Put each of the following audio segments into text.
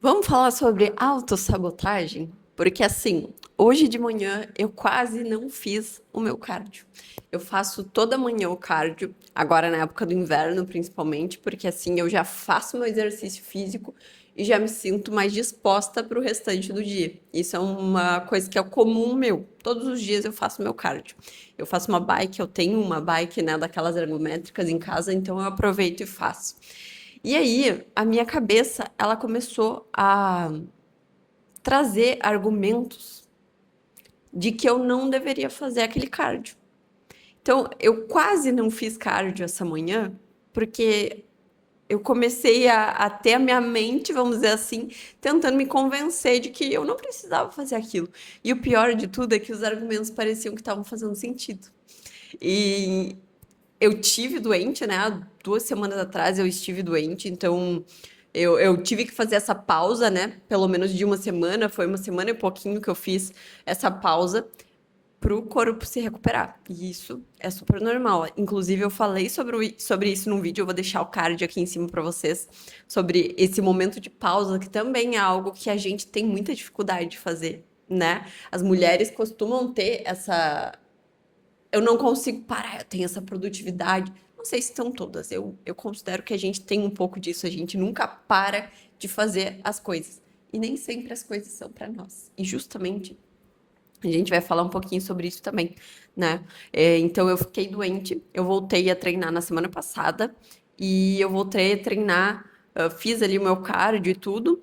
Vamos falar sobre autossabotagem? Porque assim, hoje de manhã eu quase não fiz o meu cardio. Eu faço toda manhã o cardio, agora na época do inverno principalmente, porque assim eu já faço meu exercício físico e já me sinto mais disposta para o restante do dia. Isso é uma coisa que é comum meu. Todos os dias eu faço meu cardio. Eu faço uma bike, eu tenho uma bike, né, daquelas ergométricas em casa, então eu aproveito e faço. E aí, a minha cabeça, ela começou a trazer argumentos de que eu não deveria fazer aquele cardio. Então, eu quase não fiz cardio essa manhã, porque eu comecei a ter a minha mente, vamos dizer assim, tentando me convencer de que eu não precisava fazer aquilo. E o pior de tudo é que os argumentos pareciam que estavam fazendo sentido. E eu tive doente, né? Há 2 semanas atrás eu estive doente, então eu tive que fazer essa pausa, né? Pelo menos de uma semana, foi uma semana e pouquinho que eu fiz essa pausa para o corpo se recuperar. E isso é super normal. Inclusive, eu falei sobre isso num vídeo, eu vou deixar o card aqui em cima para vocês, sobre esse momento de pausa, que também é algo que a gente tem muita dificuldade de fazer, né? As mulheres costumam ter essa eu não consigo parar, eu tenho essa produtividade. Não sei se estão todas, eu considero que a gente tem um pouco disso, a gente nunca para de fazer as coisas. E nem sempre as coisas são para nós. E justamente a gente vai falar um pouquinho sobre isso também, né? Então eu fiquei doente, eu voltei a treinar na semana passada e eu voltei a treinar, fiz ali o meu cardio e tudo.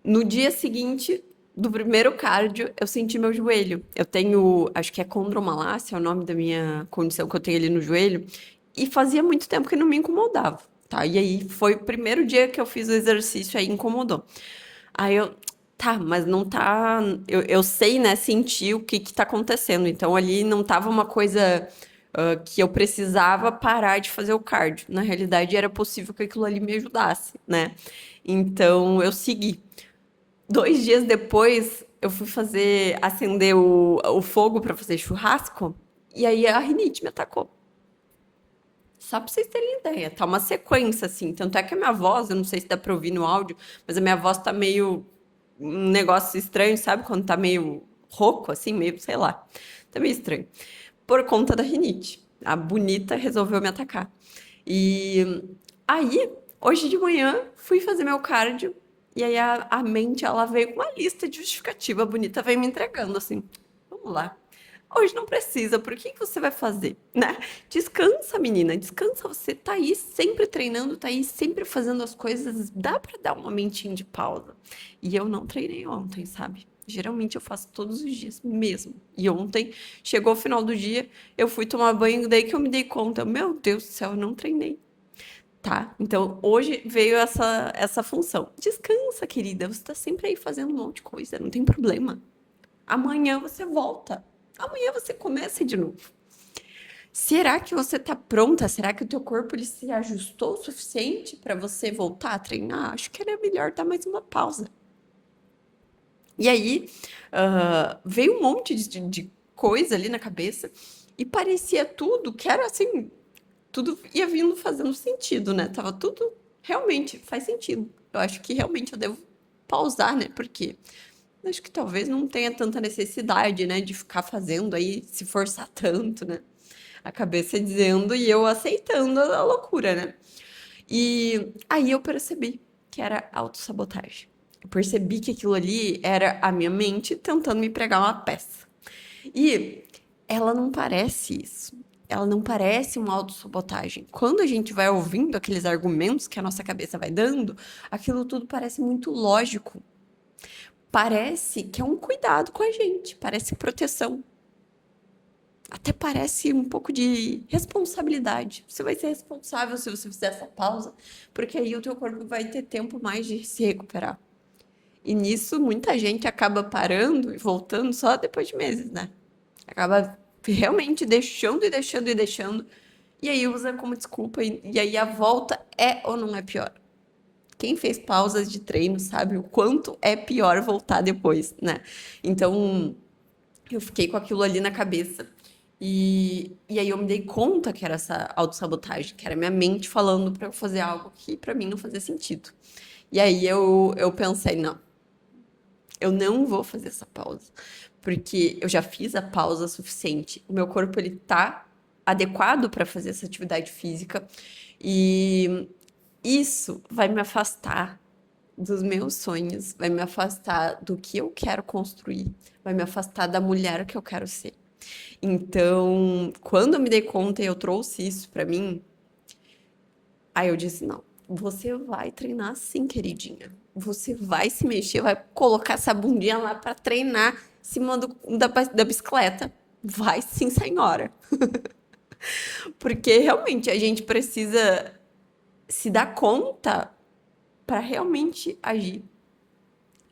No dia seguinte do primeiro cardio, eu senti meu joelho. Eu tenho, acho que é condromalácia, é o nome da minha condição que eu tenho ali no joelho, e fazia muito tempo que não me incomodava, tá? E aí foi o primeiro dia que eu fiz o exercício, aí incomodou. Aí eu, tá, mas não tá. Eu sei, né, sentir o que que tá acontecendo. Então ali não tava uma coisa. Que eu precisava parar de fazer o cardio. Na realidade, era possível que aquilo ali me ajudasse, né? Então eu segui. 2 dias depois, eu fui acender o fogo para fazer churrasco, e aí a rinite me atacou. Só pra vocês terem ideia, tá uma sequência assim. Tanto é que a minha voz, eu não sei se dá pra ouvir no áudio, mas a minha voz tá meio um negócio estranho, sabe? Quando tá meio rouco, assim, meio, sei lá. Tá meio estranho. Por conta da rinite. A bonita resolveu me atacar. E aí, hoje de manhã, fui fazer meu cardio. E aí a mente, ela veio com uma lista de justificativa. A bonita veio me entregando, assim. Vamos lá. Hoje não precisa, por que que você vai fazer, né? Descansa, menina, descansa. Você tá aí sempre treinando, tá aí sempre fazendo as coisas. Dá pra dar uma mentinha de pausa. E eu não treinei ontem, sabe? Geralmente eu faço todos os dias mesmo. E ontem chegou o final do dia, eu fui tomar banho, daí que eu me dei conta, meu Deus do céu, eu não treinei. Tá? Então hoje veio essa função. Descansa, querida. Você tá sempre aí fazendo um monte de coisa, não tem problema. Amanhã você volta. Amanhã você começa de novo. Será que você tá pronta? Será que o teu corpo ele se ajustou o suficiente para você voltar a treinar? Acho que era melhor dar mais uma pausa. E aí, veio um monte de coisa ali na cabeça e parecia tudo que era assim, tudo ia vindo fazendo sentido, né? Tava tudo realmente faz sentido. Eu acho que realmente eu devo pausar, né? Porque acho que talvez não tenha tanta necessidade, né, de ficar fazendo aí, se forçar tanto, né? A cabeça dizendo e eu aceitando a loucura, né? E aí eu percebi que era autossabotagem. Eu percebi que aquilo ali era a minha mente tentando me pregar uma peça. E ela não parece isso. Ela não parece uma autossabotagem. Quando a gente vai ouvindo aqueles argumentos que a nossa cabeça vai dando, aquilo tudo parece muito lógico. Parece que é um cuidado com a gente, parece proteção. Até parece um pouco de responsabilidade. Você vai ser responsável se você fizer essa pausa, porque aí o teu corpo vai ter tempo mais de se recuperar. E nisso muita gente acaba parando e voltando só depois de meses, né? Acaba realmente deixando e deixando e deixando. E aí usa como desculpa. E aí a volta é ou não é pior? Quem fez pausas de treino sabe o quanto é pior voltar depois, né? Então, eu fiquei com aquilo ali na cabeça. E aí eu me dei conta que era essa autossabotagem, que era minha mente falando pra eu fazer algo que pra mim não fazia sentido. E aí eu pensei, não, eu não vou fazer essa pausa, porque eu já fiz a pausa suficiente. O meu corpo ele tá adequado para fazer essa atividade física e isso vai me afastar dos meus sonhos, vai me afastar do que eu quero construir, vai me afastar da mulher que eu quero ser. Então, quando eu me dei conta e eu trouxe isso pra mim, aí eu disse: não, você vai treinar sim, queridinha. Você vai se mexer, vai colocar essa bundinha lá pra treinar em cima da bicicleta. Vai sim, senhora. Porque realmente a gente precisa se dar conta para realmente agir.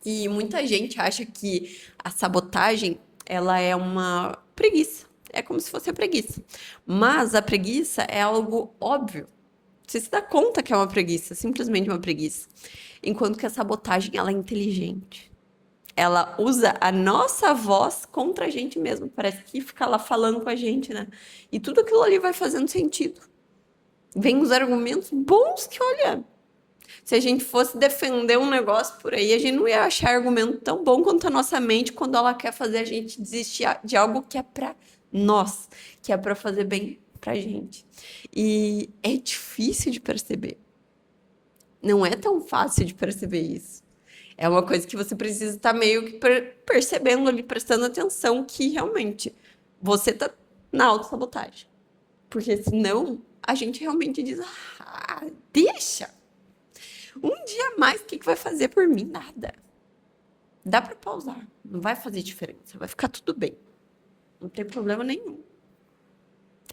E muita gente acha que a sabotagem, ela é uma preguiça. É como se fosse a preguiça. Mas a preguiça é algo óbvio. Você se dá conta que é uma preguiça, simplesmente uma preguiça. Enquanto que a sabotagem, ela é inteligente. Ela usa a nossa voz contra a gente mesmo. Parece que fica lá falando com a gente, né? E tudo aquilo ali vai fazendo sentido. Vem os argumentos bons que, olha, se a gente fosse defender um negócio por aí, a gente não ia achar argumento tão bom quanto a nossa mente quando ela quer fazer a gente desistir de algo que é pra nós, que é pra fazer bem pra gente. E é difícil de perceber. Não é tão fácil de perceber isso. É uma coisa que você precisa estar meio que percebendo ali, prestando atenção que realmente você tá na autossabotagem. Porque senão a gente realmente diz: ah, deixa. Um dia a mais, o que vai fazer por mim? Nada. Dá pra pausar. Não vai fazer diferença. Vai ficar tudo bem. Não tem problema nenhum.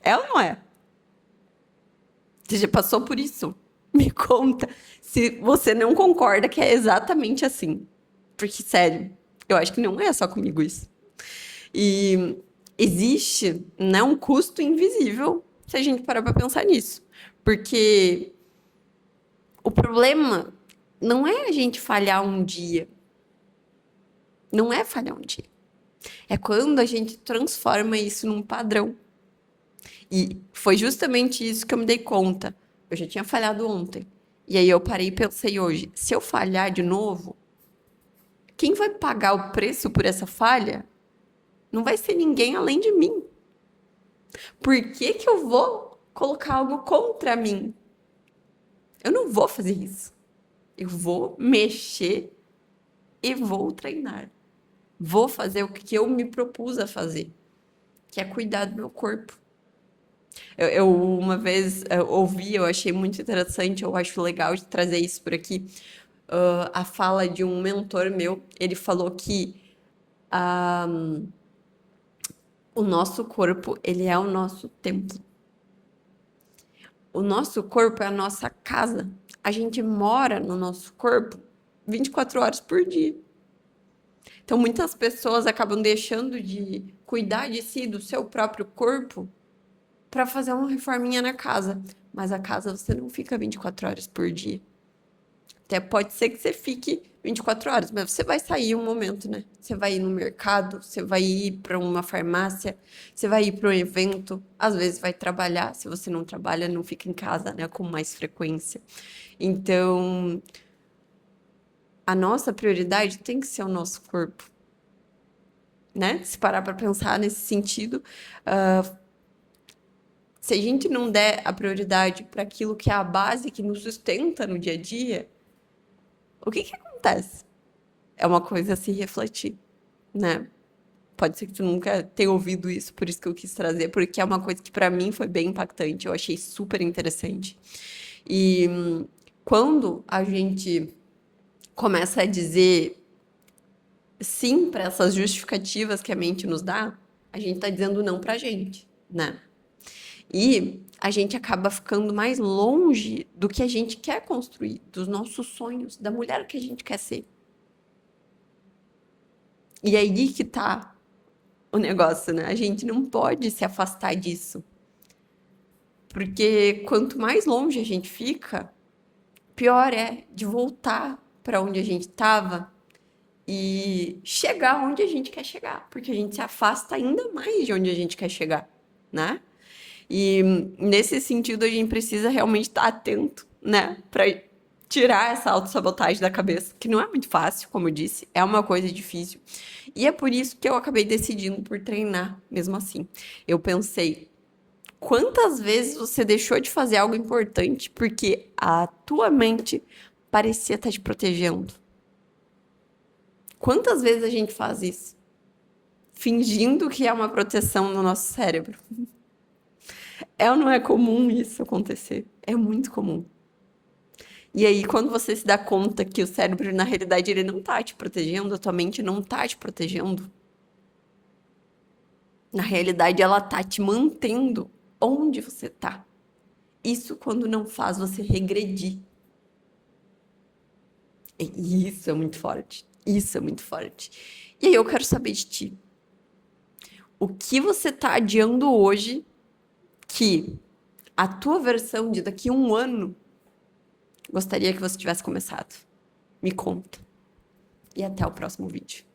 É ou não é? Você já passou por isso? Me conta se você não concorda que é exatamente assim. Porque, sério, eu acho que não é só comigo isso. E existe, né, um custo invisível se a gente parar pra pensar nisso. Porque o problema não é a gente falhar um dia. Não é falhar um dia. É quando a gente transforma isso num padrão. E foi justamente isso que eu me dei conta. Eu já tinha falhado ontem. E aí eu parei e pensei hoje, se eu falhar de novo, quem vai pagar o preço por essa falha não vai ser ninguém além de mim. Por que que eu vou colocar algo contra mim? Eu não vou fazer isso. Eu vou mexer e vou treinar. Vou fazer o que eu me propus a fazer, que é cuidar do meu corpo. Eu uma vez ouvi, eu achei muito interessante, eu acho legal de trazer isso por aqui, a fala de um mentor meu. Ele falou que ah, o nosso corpo, ele é o nosso templo. O nosso corpo é a nossa casa. A gente mora no nosso corpo 24 horas por dia. Então, muitas pessoas acabam deixando de cuidar de si, do seu próprio corpo, para fazer uma reforminha na casa. Mas a casa você não fica 24 horas por dia. Até pode ser que você fique 24 horas, mas você vai sair um momento, né? Você vai ir no mercado, você vai ir para uma farmácia, você vai ir para um evento, às vezes vai trabalhar. Se você não trabalha, não fica em casa, né, com mais frequência. Então, a nossa prioridade tem que ser o nosso corpo, né? Se parar para pensar nesse sentido, se a gente não der a prioridade para aquilo que é a base que nos sustenta no dia a dia, o que que acontece? É uma coisa a se refletir, né? Pode ser que tu nunca tenha ouvido isso, por isso que eu quis trazer, porque é uma coisa que para mim foi bem impactante, eu achei super interessante. E quando a gente começa a dizer sim para essas justificativas que a mente nos dá, a gente tá dizendo não pra gente, né? E a gente acaba ficando mais longe do que a gente quer construir, dos nossos sonhos, da mulher que a gente quer ser. E aí que tá o negócio, né? A gente não pode se afastar disso. Porque quanto mais longe a gente fica, pior é de voltar para onde a gente estava e chegar onde a gente quer chegar, porque a gente se afasta ainda mais de onde a gente quer chegar, né? E nesse sentido a gente precisa realmente estar atento, né, para tirar essa autossabotagem da cabeça, que não é muito fácil, como eu disse, é uma coisa difícil. E é por isso que eu acabei decidindo por treinar, mesmo assim. Eu pensei, quantas vezes você deixou de fazer algo importante porque a tua mente parecia estar te protegendo? Quantas vezes a gente faz isso? Fingindo que é uma proteção no nosso cérebro. É ou não é comum isso acontecer? É muito comum. E aí, quando você se dá conta que o cérebro, na realidade, ele não tá te protegendo, a tua mente não tá te protegendo, na realidade, ela tá te mantendo onde você tá. Isso quando não faz você regredir. E isso é muito forte. Isso é muito forte. E aí eu quero saber de ti. O que você tá adiando hoje que a tua versão de daqui a um ano gostaria que você tivesse começado? Me conta. E até o próximo vídeo.